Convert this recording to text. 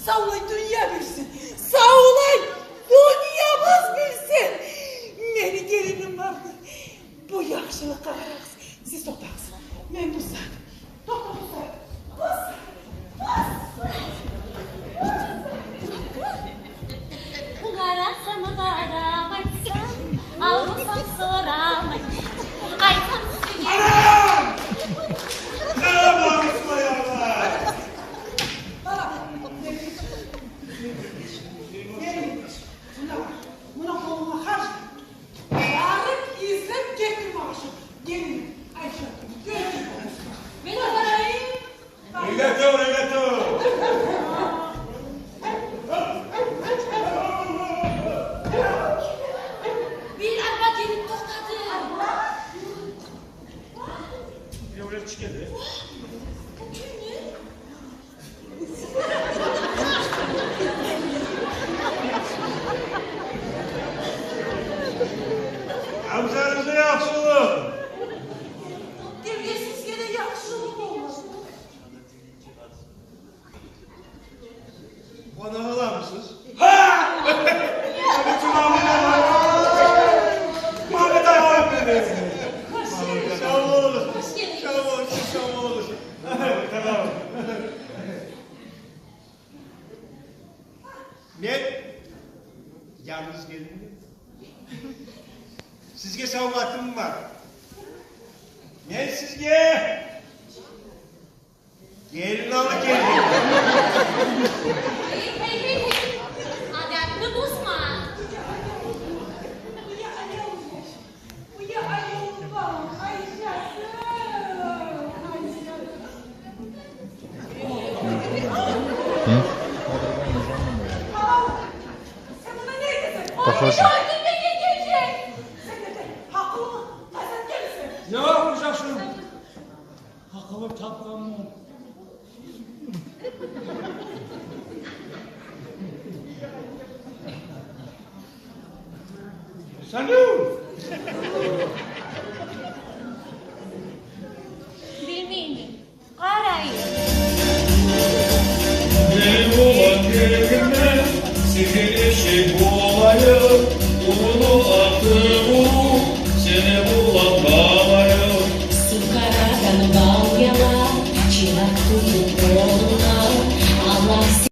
Sağ olay dünya bilsin. Sağ olay dünyamız bilsin. Meni gelinim vardır. Bu yaxşılık qararız. Siz toxtaqsın. Men Musad. Toxta Musad. Bas. Qarasam qaramaysan, almasam soramaysan. Aytam seni. Anam! Karabansma yavrular! Buna koluma harç. Yarıp izlep getir maaşım. Gelin Ayşe. Görün. Ben olarayım. Rigato, rigato! Bir araba gelip toxtadı. Yavrular çıkıldı. Amcanıza yaxşılıq. Devlesiz gene yaxşılık olmaz. Bana alar mısınız? Ha! Bütün Ahmet'e Mahmet abi dedi. Sağ olun. Hoş geldiniz. Sağ olun, sağ olun. Tamam. Ne? Yalnız gelin. Sizge savgatım var. Ne sizge? Gelin alı gelin. Hey. Adetli bozma. Bu ya ayol var. Ayşe'si. Sen buna ne desin? Kafası. Gördüm de gelecek. Sen de haklı mı? Hasan gelsin. Ne yapacaksın? Hakkımı tapmam. Salut!